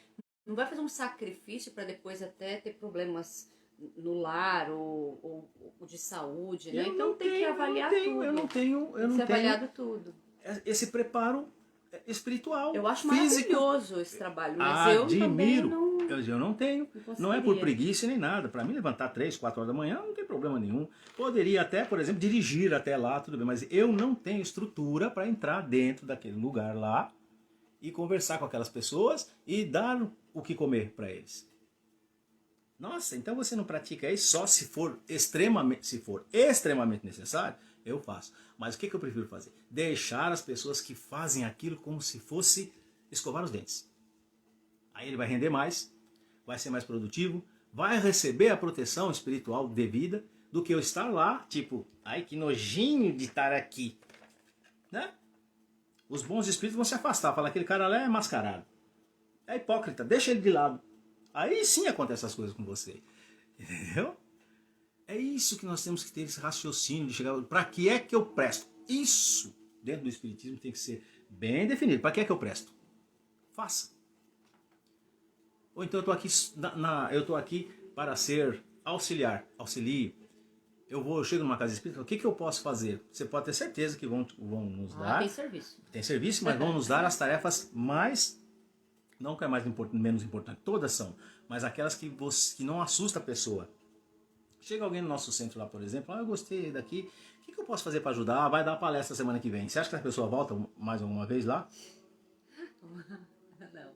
não vai fazer um sacrifício para depois até ter problemas no lar ou de saúde, né? Então tem que avaliar tudo. Eu não tenho avaliado tudo. Esse preparo espiritual, eu acho físico. Maravilhoso esse trabalho, mas eu também não... Eu não tenho. Não é por preguiça nem nada. Para mim, levantar 3, 4 horas da manhã não tem problema nenhum. Poderia até, por exemplo, dirigir até lá, tudo bem. Mas eu não tenho estrutura para entrar dentro daquele lugar lá e conversar com aquelas pessoas e dar o que comer para eles. Nossa, então você não pratica isso só se for extremamente necessário? Eu faço. Mas o que eu prefiro fazer? Deixar as pessoas que fazem aquilo como se fosse escovar os dentes. Aí ele vai render mais, vai ser mais produtivo, vai receber a proteção espiritual devida do que eu estar lá, tipo, ai que nojinho de estar aqui. Né? Os bons espíritos vão se afastar, falar que aquele cara lá é mascarado. É hipócrita, deixa ele de lado. Aí sim acontecem essas coisas com você. Entendeu? É isso que nós temos que ter, esse raciocínio de chegar... Para que é que eu presto? Isso, dentro do espiritismo, tem que ser bem definido. Para que é que eu presto? Faça. Ou então eu estou aqui para ser auxiliar, auxilio. Eu chego numa casa espírita, o que eu posso fazer? Você pode ter certeza que vão nos dar... Tem serviço. Tem serviço, mas vão nos dar as tarefas mais... Não que é menos importante, todas são. Mas aquelas que não assusta a pessoa. Chega alguém no nosso centro lá, por exemplo, eu gostei daqui, o que eu posso fazer para ajudar? Vai dar palestra semana que vem. Você acha que a pessoa volta mais alguma vez lá? Não.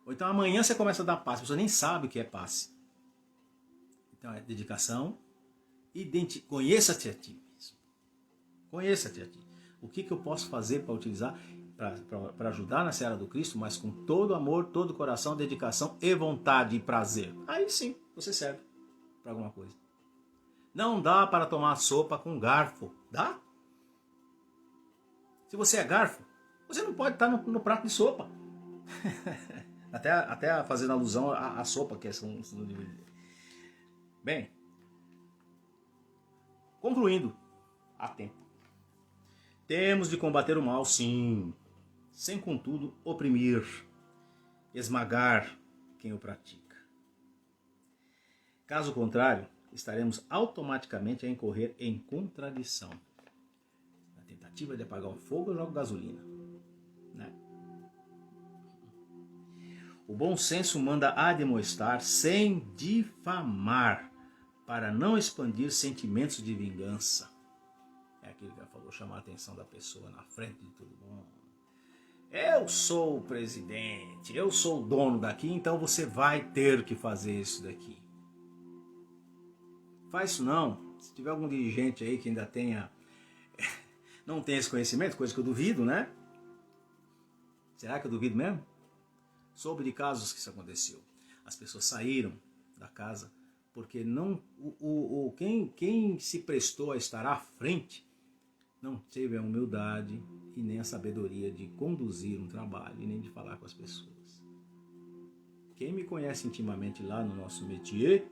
Ou então amanhã você começa a dar passe, a pessoa nem sabe o que é passe. Então é dedicação, conheça-te a ti mesmo. Conheça-te a ti. O que eu posso fazer para utilizar, para ajudar na seara do Cristo, mas com todo amor, todo coração, dedicação e vontade e prazer. Aí sim, você serve para alguma coisa. Não dá para tomar sopa com garfo. Dá? Se você é garfo, você não pode estar no prato de sopa. até fazendo alusão à sopa, que é... Bem, concluindo, há tempo. Temos de combater o mal, sim, sem contudo oprimir, esmagar quem o pratica. Caso contrário, estaremos automaticamente a incorrer em contradição. Na tentativa de apagar o fogo, eu jogo gasolina. Né? O bom senso manda admoestar sem difamar, para não expandir sentimentos de vingança. É aquilo que ela falou, chamar a atenção da pessoa na frente de todo mundo. Eu sou o presidente, eu sou o dono daqui, então você vai ter que fazer isso daqui. Faz isso não. Se tiver algum dirigente aí que ainda não tenha esse conhecimento, coisa que eu duvido, né? Será que eu duvido mesmo? Soube de casos que isso aconteceu. As pessoas saíram da casa porque quem se prestou a estar à frente não teve a humildade e nem a sabedoria de conduzir um trabalho e nem de falar com as pessoas. Quem me conhece intimamente lá no nosso métier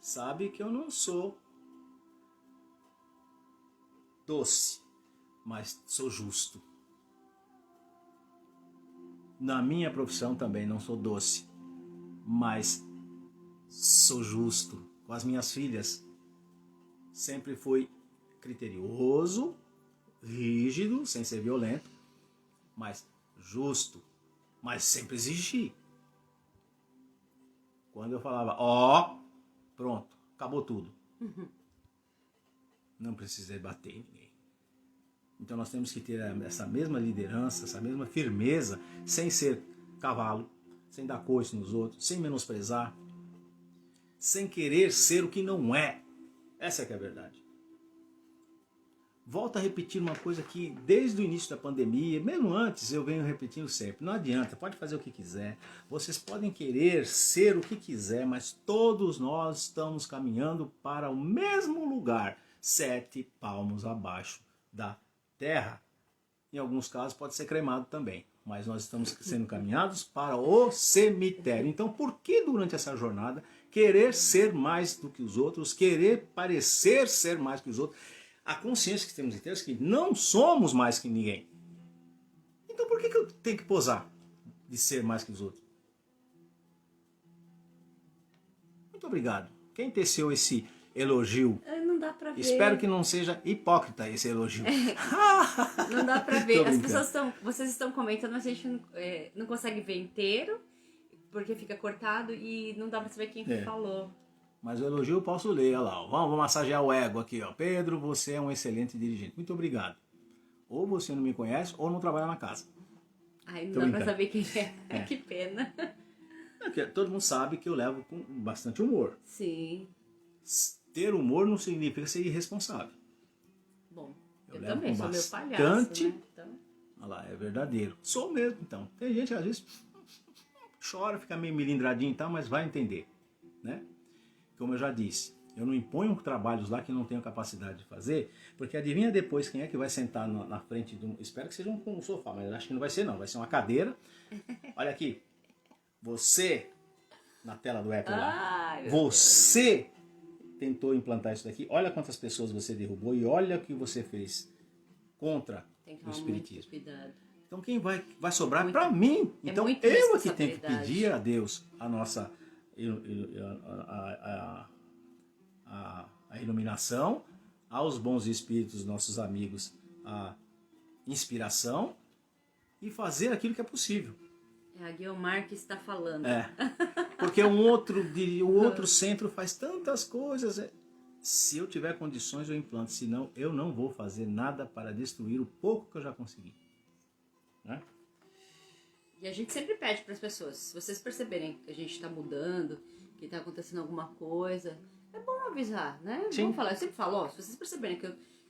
sabe que eu não sou doce, mas sou justo. Na minha profissão também não sou doce, mas sou justo. Com as minhas filhas sempre fui criterioso, rígido, sem ser violento, mas justo, mas sempre exigi. Quando eu falava, pronto, acabou tudo. Não precisei bater em ninguém. Então nós temos que ter essa mesma liderança, essa mesma firmeza, sem ser cavalo, sem dar coice nos outros, sem menosprezar, sem querer ser o que não é. Essa é que é a verdade. Volto a repetir uma coisa que desde o início da pandemia, mesmo antes, eu venho repetindo sempre. Não adianta, pode fazer o que quiser, vocês podem querer ser o que quiser, mas todos nós estamos caminhando para o mesmo lugar, 7 palmos abaixo da terra. Em alguns casos pode ser cremado também, mas nós estamos sendo caminhados para o cemitério. Então por que durante essa jornada querer ser mais do que os outros, querer parecer ser mais que os outros? A consciência que temos em ter é que não somos mais que ninguém. Então por que eu tenho que posar de ser mais que os outros? Muito obrigado. Quem teceu esse elogio? Não dá pra ver. Espero que não seja hipócrita esse elogio. Não dá pra ver. As pessoas vocês estão comentando, mas a gente não consegue ver inteiro, porque fica cortado e não dá pra saber quem falou. Mas o elogio eu posso ler, olha lá. Vamos massagear o ego aqui, ó. Pedro, você é um excelente dirigente. Muito obrigado. Ou você não me conhece, ou não trabalha na casa. Ai, não dá pra saber quem é. Que pena. Todo mundo sabe que eu levo com bastante humor. Sim. Ter humor não significa ser irresponsável. Bom, eu também sou meu palhaço, né? Então... Olha lá, é verdadeiro. Sou mesmo, então. Tem gente que às vezes chora, fica meio melindradinho e tal, mas vai entender, né? Como eu já disse, eu não imponho trabalhos lá que eu não tenho capacidade de fazer, porque adivinha depois quem é que vai sentar na frente de um... Espero que seja um sofá, mas acho que não vai ser não, vai ser uma cadeira. Olha aqui, você, na tela do Apple lá, você tentou implantar isso daqui, olha quantas pessoas você derrubou e olha o que você fez contra o espiritismo. Então quem vai sobrar para mim? Então eu aqui tenho que pedir a Deus a nossa... a iluminação, aos bons espíritos, nossos amigos, a inspiração e fazer aquilo que é possível. É a Guiomar que está falando. Porque o outro centro faz tantas coisas. Se eu tiver condições, eu implanto. Senão, eu não vou fazer nada para destruir o pouco que eu já consegui. Né? E a gente sempre pede para as pessoas, se vocês perceberem que a gente está mudando, que está acontecendo alguma coisa, é bom avisar, né? Sim. Vamos falar. Eu sempre falo, se vocês perceberem que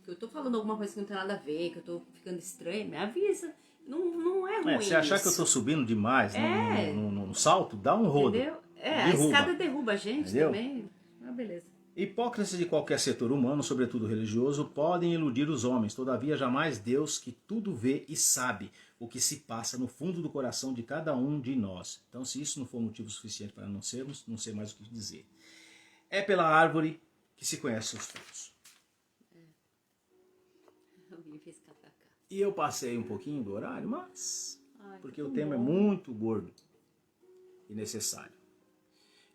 eu tô falando alguma coisa que não tem nada a ver, que eu tô ficando estranha, me avisa. Não é ruim. Se achar que eu tô subindo demais no salto, dá um rodo. Entendeu? A escada derruba a gente. Entendeu? Também. Beleza. Hipócritas de qualquer setor humano, sobretudo religioso, podem iludir os homens. Todavia, jamais Deus, que tudo vê e sabe o que se passa no fundo do coração de cada um de nós. Então, se isso não for motivo suficiente para não sermos, não sei mais o que dizer. É pela árvore que se conhece os frutos. E eu passei um pouquinho do horário, mas porque o tema é muito gordo e necessário.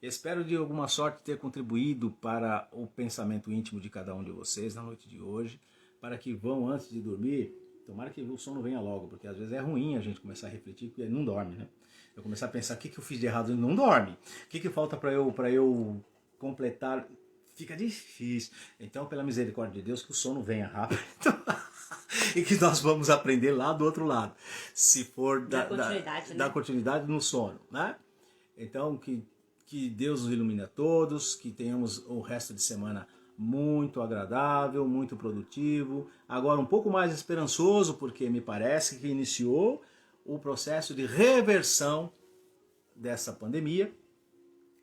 Espero de alguma sorte ter contribuído para o pensamento íntimo de cada um de vocês na noite de hoje, para que vão antes de dormir, tomara que o sono venha logo, porque às vezes é ruim a gente começar a refletir, porque não dorme, né? Eu começar a pensar, o que eu fiz de errado? Não dorme. O que falta para eu completar? Fica difícil. Então, pela misericórdia de Deus, que o sono venha rápido. E que nós vamos aprender lá do outro lado. Se for dar continuidade no sono, né? Então, que Deus nos ilumine a todos, que tenhamos o resto de semana muito agradável, muito produtivo. Agora um pouco mais esperançoso, porque me parece que iniciou o processo de reversão dessa pandemia.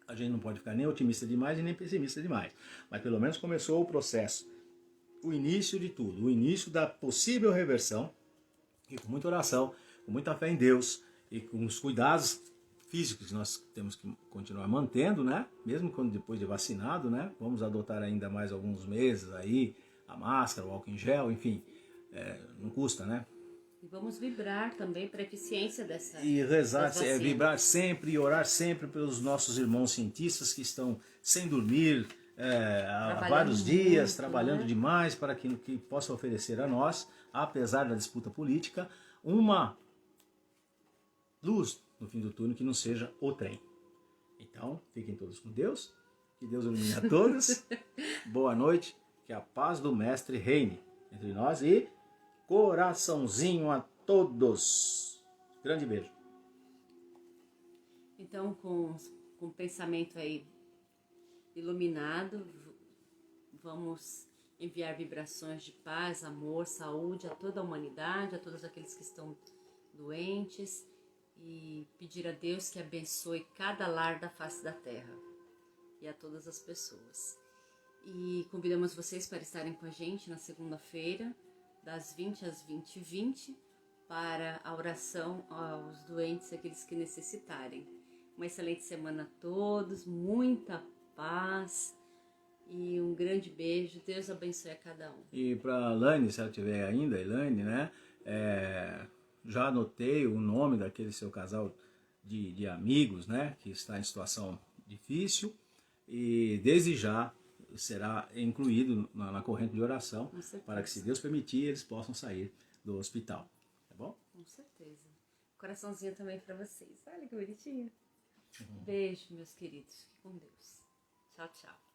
A gente não pode ficar nem otimista demais e nem pessimista demais. Mas pelo menos começou o processo, o início de tudo, o início da possível reversão. E com muita oração, com muita fé em Deus e com os cuidados físicos que nós temos que continuar mantendo, né? Mesmo quando depois de vacinado, né? Vamos adotar ainda mais alguns meses aí a máscara, o álcool em gel, enfim, não custa, né? E vamos vibrar também para a eficiência dessa. E rezar, vibrar sempre e orar sempre pelos nossos irmãos cientistas que estão sem dormir há vários dias, muito, trabalhando demais para que possa oferecer a nós, apesar da disputa política, uma luz no fim do túnel que não seja o trem. Então, fiquem todos com Deus, que Deus ilumine a todos. Boa noite, que a paz do Mestre reine entre nós e coraçãozinho a todos. Grande beijo. Então, com o pensamento aí iluminado, vamos enviar vibrações de paz, amor, saúde a toda a humanidade, a todos aqueles que estão doentes, e pedir a Deus que abençoe cada lar da face da terra e a todas as pessoas. E convidamos vocês para estarem com a gente na segunda-feira, das 20 às 20h20, para a oração aos doentes, aqueles que necessitarem. Uma excelente semana a todos, muita paz e um grande beijo. Deus abençoe a cada um. E para a Elaine, se ela tiver ainda, Elaine, né? Já anotei o nome daquele seu casal de amigos, né? Que está em situação difícil e desde já será incluído na corrente de oração para que, se Deus permitir, eles possam sair do hospital. Tá bom? Com certeza. Coraçãozinho também para vocês. Olha que bonitinho. Beijo, meus queridos. Fiquem com Deus. Tchau, tchau.